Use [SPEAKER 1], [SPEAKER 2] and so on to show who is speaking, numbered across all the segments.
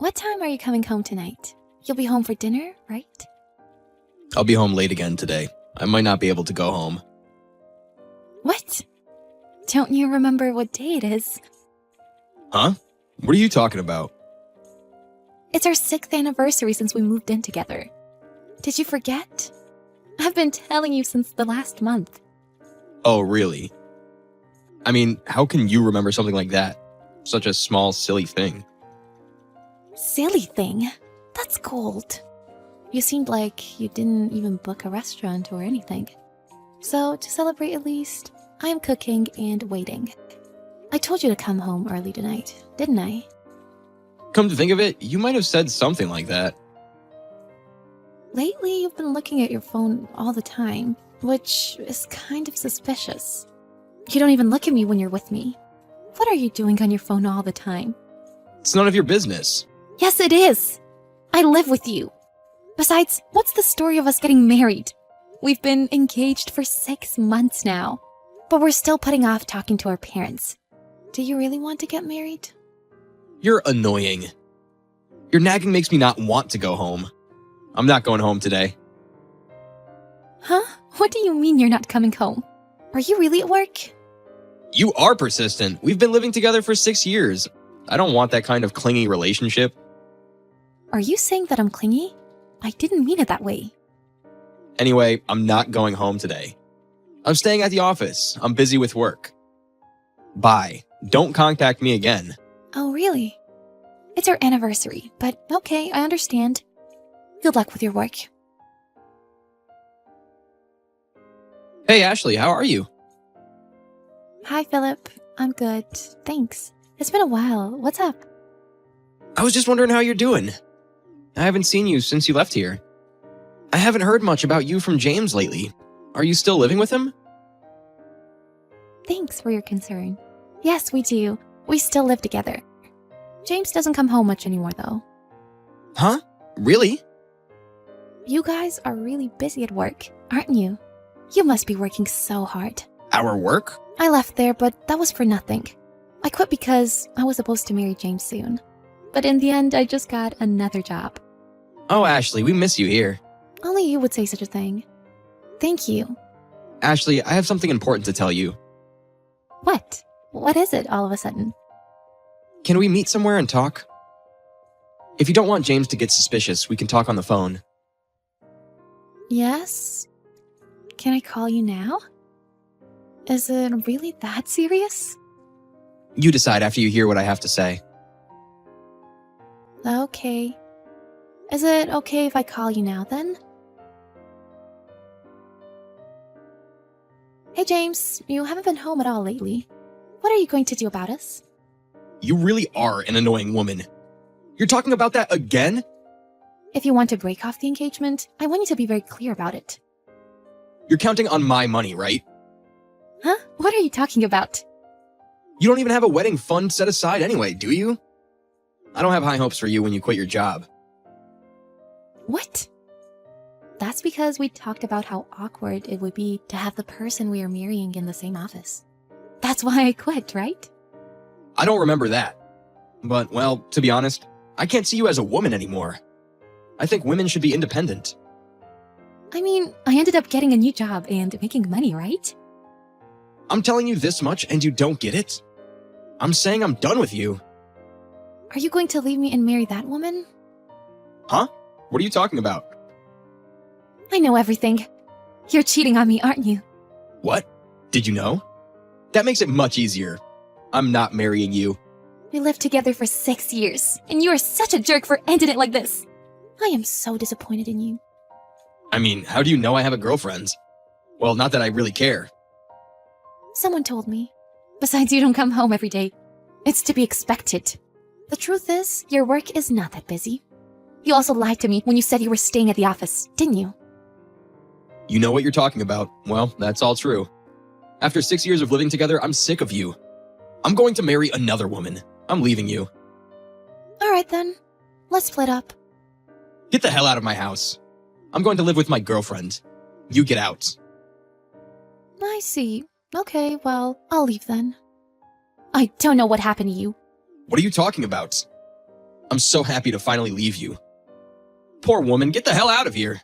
[SPEAKER 1] What time are you coming home tonight? You'll be home for dinner, right?
[SPEAKER 2] I'll be home late again today. I might not be able to go home.
[SPEAKER 1] What? Don't you remember what day it is?
[SPEAKER 2] Huh? What are you talking about?
[SPEAKER 1] It's our 6th anniversary since we moved in together. Did you forget? I've been telling you since the last month.
[SPEAKER 2] Oh, really? I mean, how can you remember something like that? Such a small, silly thing.
[SPEAKER 1] Silly thing? That's cold. You seemed like you didn't even book a restaurant or anything. So, to celebrate at least, I'm cooking and waiting. I told you to come home early tonight, didn't I?
[SPEAKER 2] Come to think of it, you might have said something like that.
[SPEAKER 1] Lately, you've been looking at your phone all the time, which is kind of suspicious. You don't even look at me when you're with me. What are you doing on your phone all the time?
[SPEAKER 2] It's none of your business.
[SPEAKER 1] Yes, it is. I live with you. Besides, what's the story of us getting married? We've been engaged for 6 months now, but we're still putting off talking to our parents. Do you really want to get married?
[SPEAKER 2] You're annoying. Your nagging makes me not want to go home. I'm not going home today.
[SPEAKER 1] Huh? What do you mean you're not coming home? Are you really at work?
[SPEAKER 2] You are persistent. We've been living together for 6 years. I don't want that kind of clingy relationship.
[SPEAKER 1] Are you saying that I'm clingy? I didn't mean it that way.
[SPEAKER 2] Anyway, I'm not going home today. I'm staying at the office. I'm busy with work. Bye. Don't contact me again.
[SPEAKER 1] Oh, really? It's our anniversary, but okay, I understand. Good luck with your work.
[SPEAKER 2] Hey, Ashley, how are you?
[SPEAKER 1] Hi, Philip. I'm good. Thanks. It's been a while. What's up?
[SPEAKER 2] I was just wondering how you're doing. I haven't seen you since you left here. I haven't heard much about you from James lately. Are you still living with him?
[SPEAKER 1] Thanks for your concern. Yes, we do. We still live together. James doesn't come home much anymore, though.
[SPEAKER 2] Huh? Really?
[SPEAKER 1] You guys are really busy at work, aren't you? You must be working so hard.
[SPEAKER 2] Our work?
[SPEAKER 1] I left there, but that was for nothing. I quit because I was supposed to marry James soon. But in the end, I just got another job.
[SPEAKER 2] Oh, Ashley, we miss you here.
[SPEAKER 1] Only you would say such a thing. Thank you.
[SPEAKER 2] Ashley, I have something important to tell you.
[SPEAKER 1] What? What is it all of a sudden?
[SPEAKER 2] Can we meet somewhere and talk? If you don't want James to get suspicious, we can talk on the phone.
[SPEAKER 1] Yes? Can I call you now? Is it really that serious?
[SPEAKER 2] You decide after you hear what I have to say.
[SPEAKER 1] Okay. Is it okay if I call you now then? Hey James, you haven't been home at all lately. What are you going to do about us?
[SPEAKER 2] You really are an annoying woman. You're talking about that again?
[SPEAKER 1] If you want to break off the engagement, I want you to be very clear about it.
[SPEAKER 2] You're counting on my money, right?
[SPEAKER 1] Huh? What are you talking about?
[SPEAKER 2] You don't even have a wedding fund set aside anyway, do you? I don't have high hopes for you when you quit your job.
[SPEAKER 1] What? That's because we talked about how awkward it would be to have the person we are marrying in the same office. That's why I quit, right?
[SPEAKER 2] I don't remember that. But, well, to be honest, I can't see you as a woman anymore. I think women should be independent.
[SPEAKER 1] I mean, I ended up getting a new job and making money, right?
[SPEAKER 2] I'm telling you this much and you don't get it? I'm saying I'm done with you.
[SPEAKER 1] Are you going to leave me and marry that woman?
[SPEAKER 2] Huh? What are you talking about?
[SPEAKER 1] I know everything. You're cheating on me, aren't you?
[SPEAKER 2] What? Did you know? That makes it much easier. I'm not marrying you.
[SPEAKER 1] We lived together for 6 years, and you are such a jerk for ending it like this. I am so disappointed in you.
[SPEAKER 2] I mean, how do you know I have a girlfriend? Well, not that I really care.
[SPEAKER 1] Someone told me. Besides, you don't come home every day. It's to be expected. The truth is, your work is not that busy. You also lied to me when you said you were staying at the office, didn't you?
[SPEAKER 2] You know what you're talking about. Well, that's all true. After 6 years of living together, I'm sick of you. I'm going to marry another woman. I'm leaving you.
[SPEAKER 1] All right then. Let's split up.
[SPEAKER 2] Get the hell out of my house. I'm going to live with my girlfriend. You get out.
[SPEAKER 1] I see. Okay, well, I'll leave then. I don't know what happened to you.
[SPEAKER 2] What are you talking about? I'm so happy to finally leave you. Poor woman, get the hell out of here.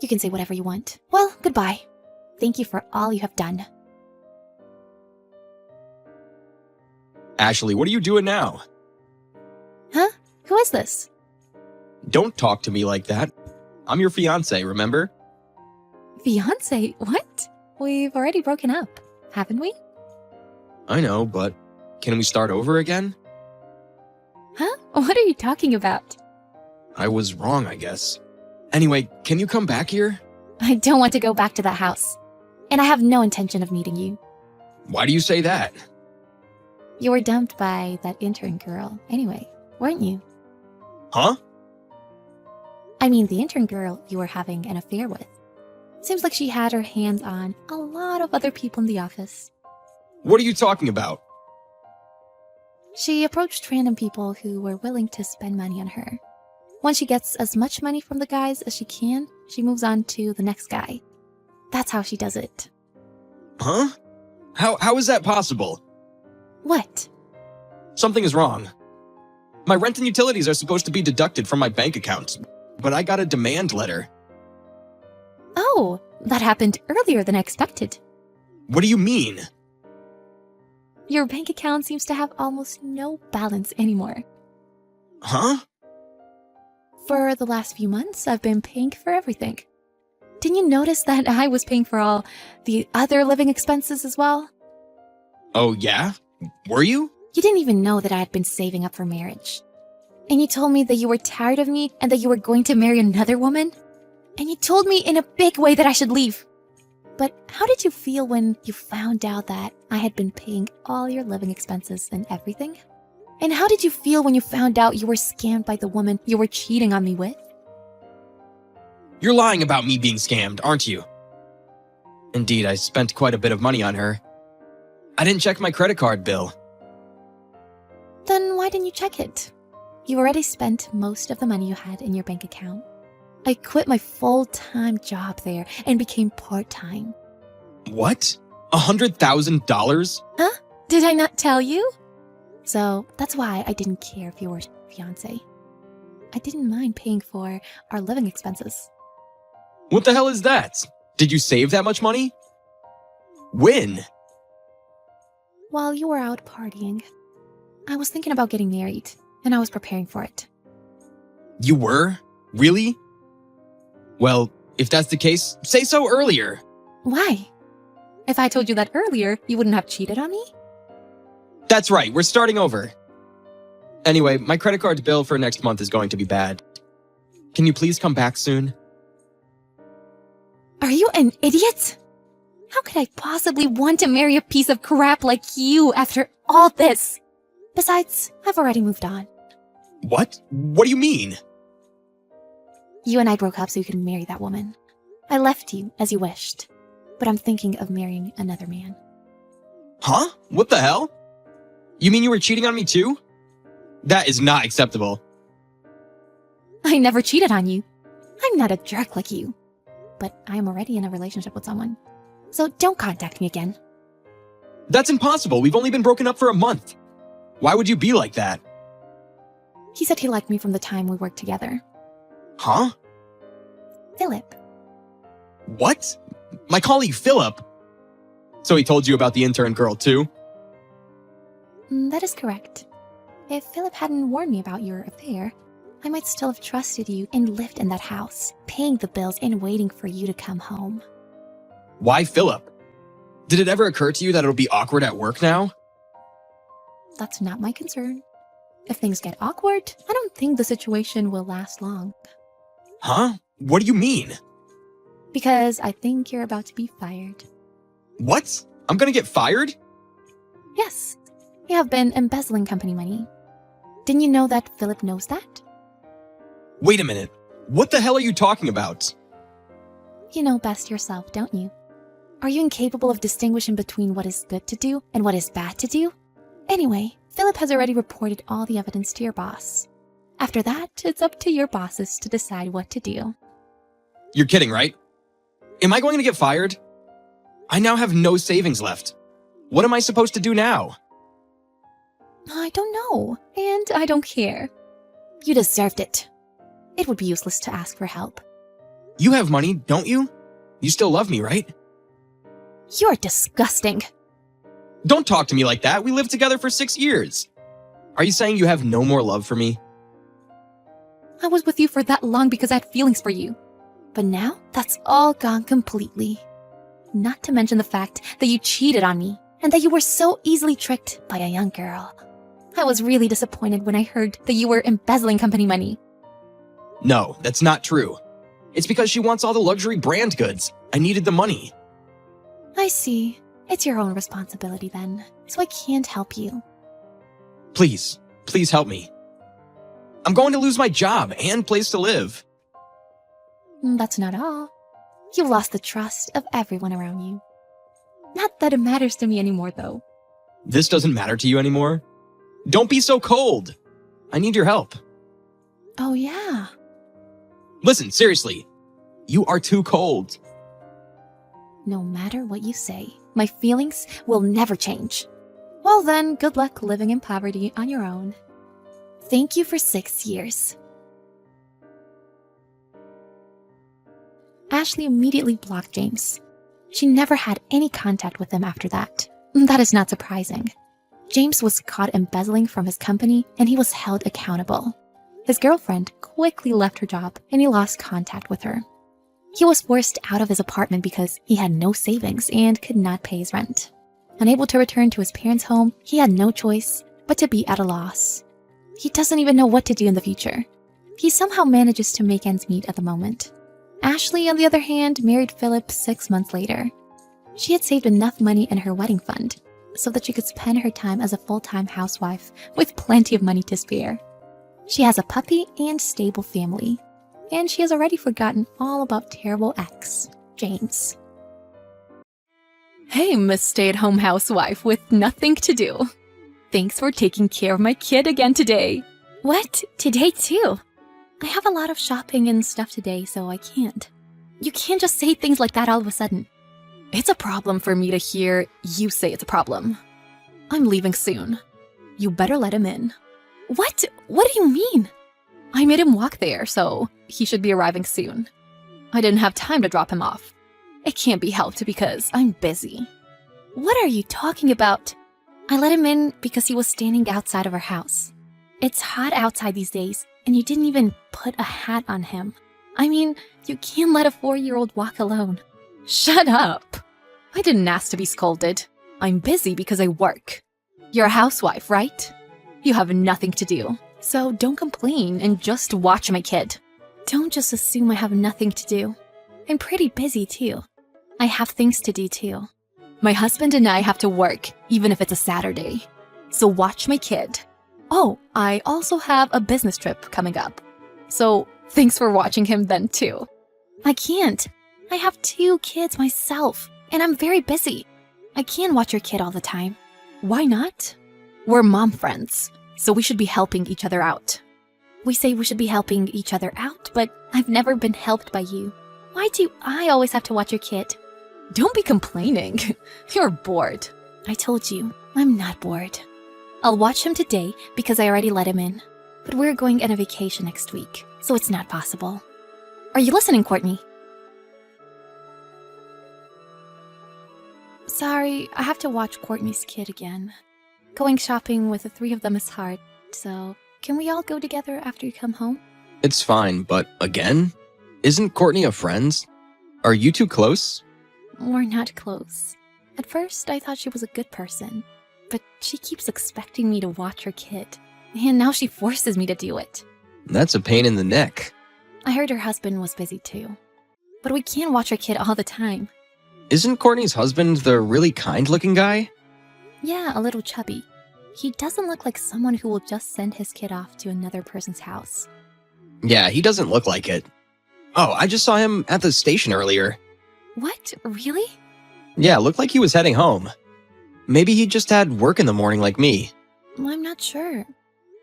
[SPEAKER 1] You can say whatever you want. Well, goodbye. Thank you for all you have done.
[SPEAKER 2] Ashley, what are you doing now?
[SPEAKER 1] Huh? Who is this?
[SPEAKER 2] Don't talk to me like that. I'm your fiancé, remember?
[SPEAKER 1] Fiance? What? We've already broken up, haven't we?
[SPEAKER 2] I know, but can we start over again?
[SPEAKER 1] Huh? What are you talking about?
[SPEAKER 2] I was wrong, I guess. Anyway, can you come back here?
[SPEAKER 1] I don't want to go back to that house. And I have no intention of meeting you.
[SPEAKER 2] Why do you say that?
[SPEAKER 1] You were dumped by that intern girl anyway, weren't you?
[SPEAKER 2] Huh?
[SPEAKER 1] I mean, the intern girl you were having an affair with. Seems like she had her hands on a lot of other people in the office.
[SPEAKER 2] What are you talking about?
[SPEAKER 1] She approached random people who were willing to spend money on her. Once she gets as much money from the guys as she can, she moves on to the next guy. That's how she does it.
[SPEAKER 2] Huh? How is that possible?
[SPEAKER 1] What?
[SPEAKER 2] Something is wrong. My rent and utilities are supposed to be deducted from my bank account, but I got a demand letter.
[SPEAKER 1] Oh, that happened earlier than I expected.
[SPEAKER 2] What do you mean?
[SPEAKER 1] Your bank account seems to have almost no balance anymore.
[SPEAKER 2] Huh?
[SPEAKER 1] For the last few months, I've been paying for everything. Didn't you notice that I was paying for all the other living expenses as well?
[SPEAKER 2] Oh, yeah? Were you?
[SPEAKER 1] You didn't even know that I had been saving up for marriage. And you told me that you were tired of me and that you were going to marry another woman? And you told me in a big way that I should leave. But how did you feel when you found out that I had been paying all your living expenses and everything? And how did you feel when you found out you were scammed by the woman you were cheating on me with?
[SPEAKER 2] You're lying about me being scammed, aren't you? Indeed, I spent quite a bit of money on her. I didn't check my credit card bill.
[SPEAKER 1] Then why didn't you check it? You already spent most of the money you had in your bank account. I quit my full-time job there and became part-time.
[SPEAKER 2] What? $100,000?
[SPEAKER 1] Huh? Did I not tell you? So that's why I didn't care if you were fiancé. I didn't mind paying for our living expenses.
[SPEAKER 2] What the hell is that? Did you save that much money? When?
[SPEAKER 1] While you were out partying, I was thinking about getting married, and I was preparing for it.
[SPEAKER 2] You were? Really? Well, if that's the case, say so earlier.
[SPEAKER 1] Why? If I told you that earlier, you wouldn't have cheated on me?
[SPEAKER 2] That's right, we're starting over. Anyway, my credit card bill for next month is going to be bad. Can you please come back soon?
[SPEAKER 1] Are you an idiot? How could I possibly want to marry a piece of crap like you after all this? Besides, I've already moved on.
[SPEAKER 2] What? What do you mean?
[SPEAKER 1] You and I broke up so you could marry that woman. I left you as you wished, but I'm thinking of marrying another man.
[SPEAKER 2] Huh? What the hell? You mean you were cheating on me too? That is not acceptable.
[SPEAKER 1] I never cheated on you. I'm not a jerk like you. But I'm already in a relationship with someone. So don't contact me again.
[SPEAKER 2] That's impossible. We've only been broken up for a month. Why would you be like that?
[SPEAKER 1] He said he liked me from the time we worked together.
[SPEAKER 2] Huh?
[SPEAKER 1] Philip.
[SPEAKER 2] What? My colleague Philip? So he told you about the intern girl too?
[SPEAKER 1] That is correct. If Philip hadn't warned me about your affair, I might still have trusted you and lived in that house, paying the bills and waiting for you to come home.
[SPEAKER 2] Why Philip? Did it ever occur to you that it'll be awkward at work now?
[SPEAKER 1] That's not my concern. If things get awkward, I don't think the situation will last long.
[SPEAKER 2] Huh? What do you mean?
[SPEAKER 1] Because I think you're about to be fired.
[SPEAKER 2] What? I'm gonna get fired?
[SPEAKER 1] Yes, you have been embezzling company money. Didn't you know that Philip knows that?
[SPEAKER 2] Wait a minute. What the hell are you talking about?
[SPEAKER 1] You know best yourself, don't you? Are you incapable of distinguishing between what is good to do and what is bad to do? Anyway, Philip has already reported all the evidence to your boss. After that, it's up to your bosses to decide what to do.
[SPEAKER 2] You're kidding, right? Am I going to get fired? I now have no savings left. What am I supposed to do now?
[SPEAKER 1] I don't know, and I don't care. You deserved it. It would be useless to ask for help.
[SPEAKER 2] You have money, don't you? You still love me, right?
[SPEAKER 1] You're disgusting.
[SPEAKER 2] Don't talk to me like that. We lived together for 6 years. Are you saying you have no more love for me?
[SPEAKER 1] I was with you for that long because I had feelings for you. But now, that's all gone completely. Not to mention the fact that you cheated on me and that you were so easily tricked by a young girl. I was really disappointed when I heard that you were embezzling company money.
[SPEAKER 2] No, that's not true. It's because she wants all the luxury brand goods. I needed the money.
[SPEAKER 1] I see. It's your own responsibility then, so I can't help you.
[SPEAKER 2] Please help me. I'm going to lose my job and place to live.
[SPEAKER 1] That's not all. You lost the trust of everyone around you. Not that it matters to me anymore, though.
[SPEAKER 2] This doesn't matter to you anymore? Don't be so cold. I need your help.
[SPEAKER 1] Oh, yeah.
[SPEAKER 2] Listen, seriously. You are too cold.
[SPEAKER 1] No matter what you say, my feelings will never change. Well then, good luck living in poverty on your own. Thank you for 6 years. Ashley immediately blocked James. She never had any contact with him after that. That is not surprising. James was caught embezzling from his company and he was held accountable. His girlfriend quickly left her job and he lost contact with her. He was forced out of his apartment because he had no savings and could not pay his rent. Unable to return to his parents' home, he had no choice but to be at a loss. He doesn't even know what to do in the future. He somehow manages to make ends meet at the moment. Ashley, on the other hand, married Philip 6 months later. She had saved enough money in her wedding fund so that she could spend her time as a full-time housewife with plenty of money to spare. She has a puppy and stable family, and she has already forgotten all about terrible ex, James. Hey, Miss Stay-at-Home Housewife with nothing to do. Thanks for taking care of my kid again today. What? Today too? I have a lot of shopping and stuff today, so I can't. You can't just say things like that all of a sudden. It's a problem for me to hear you say it's a problem. I'm leaving soon. You better let him in. What? What do you mean? I made him walk there, so he should be arriving soon. I didn't have time to drop him off. It can't be helped because I'm busy. What are you talking about? I let him in because he was standing outside of our house. It's hot outside these days, and you didn't even put a hat on him. I mean, you can't let a 4-year-old walk alone. Shut up! I didn't ask to be scolded. I'm busy because I work. You're a housewife, right? You have nothing to do, so don't complain and just watch my kid. Don't just assume I have nothing to do. I'm pretty busy too. I have things to do too. My husband and I have to work, even if it's a Saturday. So watch my kid. Oh, I also have a business trip coming up. So thanks for watching him then too. I can't. I have 2 kids myself, and I'm very busy. I can't watch your kid all the time. Why not? We're mom friends, so we should be helping each other out. We say we should be helping each other out, but I've never been helped by you. Why do I always have to watch your kid? Don't be complaining. You're bored. I told you, I'm not bored. I'll watch him today because I already let him in. But we're going on a vacation next week, so it's not possible. Are you listening, Courtney? Sorry, I have to watch Courtney's kid again. Going shopping with the 3 of them is hard, so can we all go together after you come home?
[SPEAKER 2] It's fine, but again? Isn't Courtney a friend? Are you two close?
[SPEAKER 1] We're not close. At first, I thought she was a good person, but she keeps expecting me to watch her kid, and now she forces me to do it.
[SPEAKER 2] That's a pain in the neck.
[SPEAKER 1] I heard her husband was busy too, but we can't watch her kid all the time.
[SPEAKER 2] Isn't Courtney's husband the really kind-looking guy?
[SPEAKER 1] Yeah, a little chubby. He doesn't look like someone who will just send his kid off to another person's house.
[SPEAKER 2] Yeah, he doesn't look like it. Oh, I just saw him at the station earlier.
[SPEAKER 1] What? Really?
[SPEAKER 2] Yeah, looked like he was heading home. Maybe he just had work in the morning like me.
[SPEAKER 1] I'm not sure.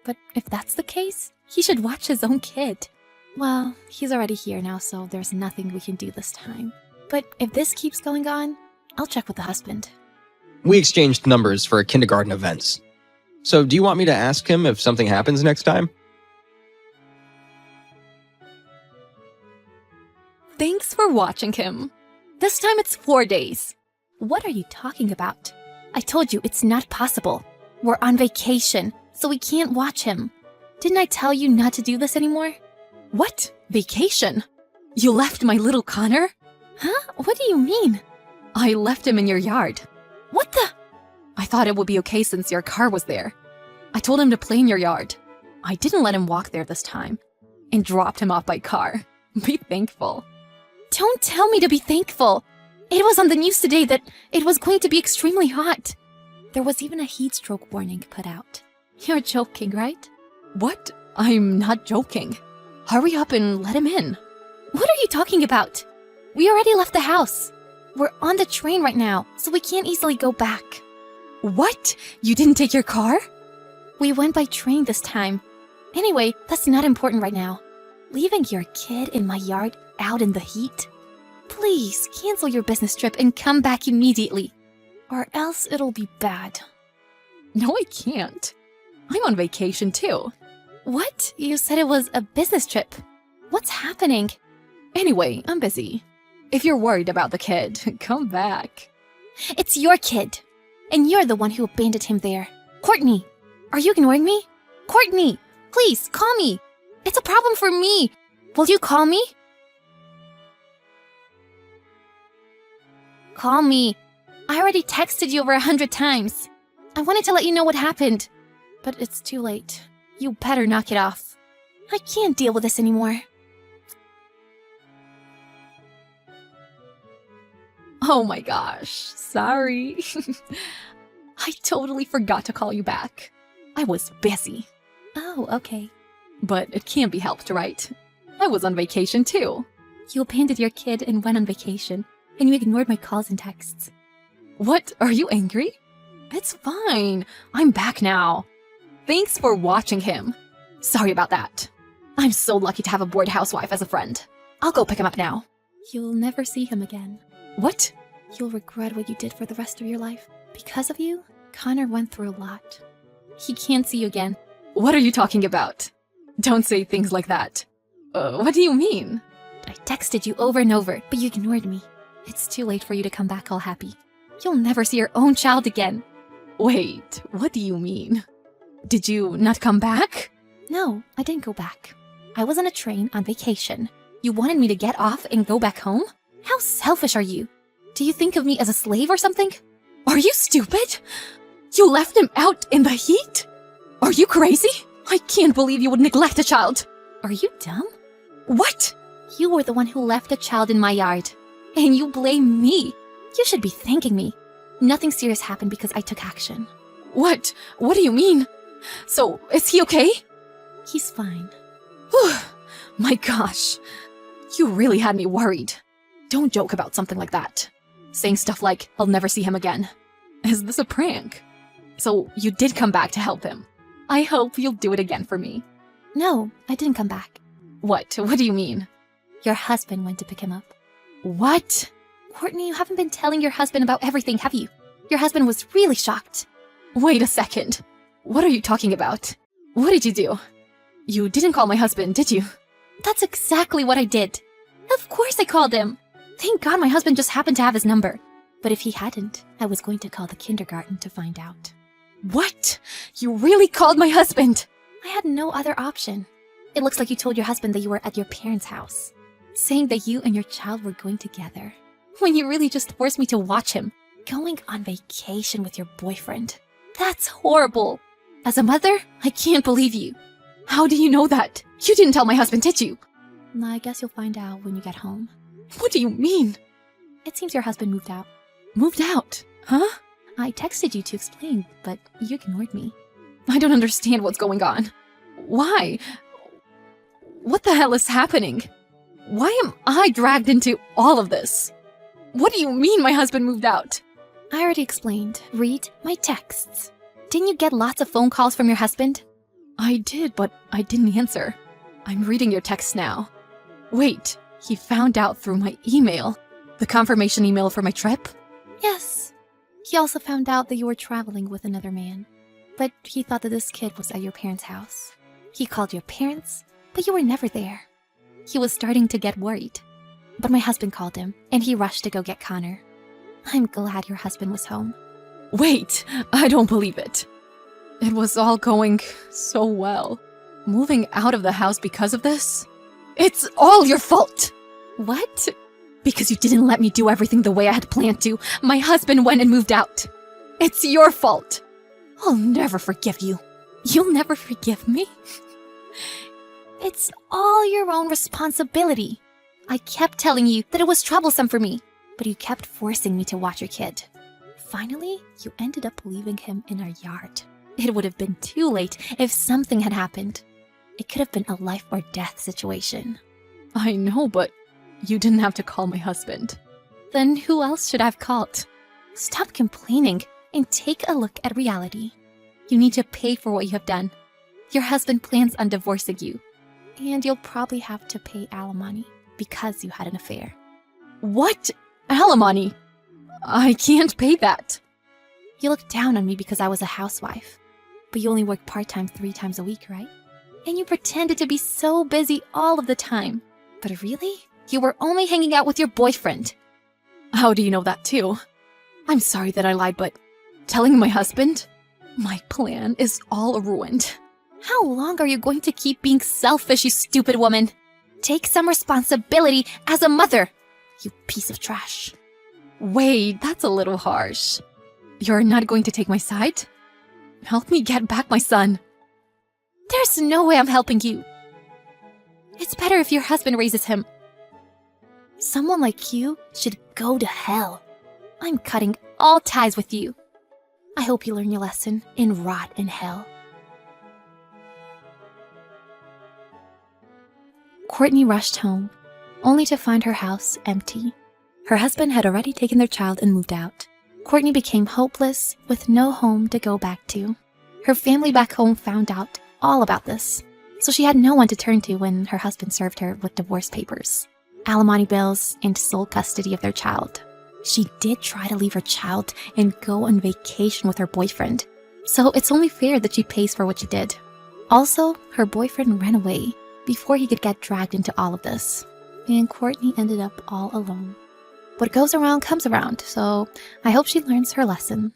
[SPEAKER 1] But if that's the case, he should watch his own kid. Well, he's already here now, so there's nothing we can do this time. But if this keeps going on, I'll check with the husband.
[SPEAKER 2] We exchanged numbers for kindergarten events. So do you want me to ask him if something happens next time?
[SPEAKER 1] Thanks for watching him. This time it's 4 days. What are you talking about? I told you it's not possible. We're on vacation, so we can't watch him. Didn't I tell you not to do this anymore? What? Vacation? You left my little Connor? Huh? What do you mean? I left him in your yard. What the? I thought it would be okay since your car was there. I told him to play in your yard. I didn't let him walk there this time and dropped him off by car. Be thankful. Don't tell me to be thankful. It was on the news today that it was going to be extremely hot. There was even a heat stroke warning put out. You're joking, right? What? I'm not joking. Hurry up and let him in. What are you talking about? We already left the house. We're on the train right now, so we can't easily go back. What? You didn't take your car? We went by train this time. Anyway, that's not important right now. Leaving your kid in my yard out in the heat? Please cancel your business trip and come back immediately, or else it'll be bad. No, I can't. I'm on vacation too. What? You said it was a business trip. What's happening? Anyway, I'm busy. If you're worried about the kid, come back. It's your kid, and you're the one who abandoned him there. Courtney, are you ignoring me? Courtney, please call me. It's a problem for me. Will you call me? Call me. I already texted you over 100 times. I wanted to let you know what happened, but it's too late. You better knock it off. I can't deal with this anymore. Oh my gosh, sorry. I totally forgot to call you back. I was busy. Oh, okay. But it can't be helped, right? I was on vacation too. You abandoned your kid and went on vacation, and you ignored my calls and texts. What? Are you angry? It's fine. I'm back now. Thanks for watching him. Sorry about that. I'm so lucky to have a bored housewife as a friend. I'll go pick him up now. You'll never see him again. What? You'll regret what you did for the rest of your life. Because of you, Connor went through a lot. He can't see you again. What are you talking about? Don't say things like that. What do you mean? I texted you over and over, but you ignored me. It's too late for you to come back all happy. You'll never see your own child again. Wait, what do you mean? Did you not come back? No, I didn't go back. I was on a train on vacation. You wanted me to get off and go back home? How selfish are you? Do you think of me as a slave or something? Are you stupid? You left him out in the heat? Are you crazy? I can't believe you would neglect a child. Are you dumb? What? You were the one who left a child in my yard. And you blame me. You should be thanking me. Nothing serious happened because I took action. What? What do you mean? So, is he okay? He's fine. Whew. My gosh. You really had me worried. Don't joke about something like that. Saying stuff like, I'll never see him again. Is this a prank? So, you did come back to help him. I hope you'll do it again for me. No, I didn't come back. What? What do you mean? Your husband went to pick him up. What? Courtney, you haven't been telling your husband about everything, have you? Your husband was really shocked. Wait a second. What are you talking about? What did you do? You didn't call my husband, did you? That's exactly what I did. Of course I called him. Thank God my husband just happened to have his number. But if he hadn't, I was going to call the kindergarten to find out. What? You really called my husband? I had no other option. It looks like you told your husband that you were at your parents' house, saying that you and your child were going together, when you really just forced me to watch him, going on vacation with your boyfriend. That's horrible. As a mother, I can't believe you. How do you know that? You didn't tell my husband, did you? No, I guess you'll find out when you get home. What do you mean? It seems your husband moved out. Moved out? Huh? I texted you to explain, but you ignored me. I don't understand what's going on. Why? What the hell is happening? Why am I dragged into all of this? What do you mean my husband moved out? I already explained. Read my texts. Didn't you get lots of phone calls from your husband? I did, but I didn't answer. I'm reading your texts now. Wait, he found out through my email. The confirmation email for my trip? Yes. He also found out that you were traveling with another man. But he thought that this kid was at your parents' house. He called your parents, but you were never there. He was starting to get worried. But my husband called him, and he rushed to go get Connor. I'm glad your husband was home.
[SPEAKER 3] Wait, I don't believe it. It was all going so well. Moving out of the house because of this? It's all your fault!
[SPEAKER 1] What?
[SPEAKER 3] Because you didn't let me do everything the way I had planned to. My husband went and moved out. It's your fault. I'll never forgive you.
[SPEAKER 1] You'll never forgive me? It's all your own responsibility. I kept telling you that it was troublesome for me, but you kept forcing me to watch your kid. Finally, you ended up leaving him in our yard. It would have been too late if something had happened. It could have been a life or death situation.
[SPEAKER 3] I know, but you didn't have to call my husband.
[SPEAKER 1] Then who else should I have called? Stop complaining and take a look at reality. You need to pay for what you have done. Your husband plans on divorcing you, and you'll probably have to pay alimony because you had an affair.
[SPEAKER 3] What? Alimony? I can't pay that.
[SPEAKER 1] You looked down on me because I was a housewife, but you only work part-time 3 times a week, right? And you pretended to be so busy all of the time. But really, you were only hanging out with your boyfriend.
[SPEAKER 3] How do you know that too? I'm sorry that I lied, but telling my husband? My plan is all ruined.
[SPEAKER 1] How long are you going to keep being selfish, you stupid woman? Take some responsibility as a mother, you piece of trash.
[SPEAKER 3] Wait, that's a little harsh. You're not going to take my side? Help me get back my son.
[SPEAKER 1] There's no way I'm helping you. It's better if your husband raises him. Someone like you should go to hell. I'm cutting all ties with you. I hope you learn your lesson and rot in hell. Courtney rushed home, only to find her house empty. Her husband had already taken their child and moved out. Courtney became hopeless with no home to go back to. Her family back home found out all about this, so she had no one to turn to when her husband served her with divorce papers, alimony bills, and sole custody of their child. She did try to leave her child and go on vacation with her boyfriend, so it's only fair that she pays for what she did. Also, her boyfriend ran away before he could get dragged into all of this, and Courtney ended up all alone. What goes around comes around, so I hope she learns her lesson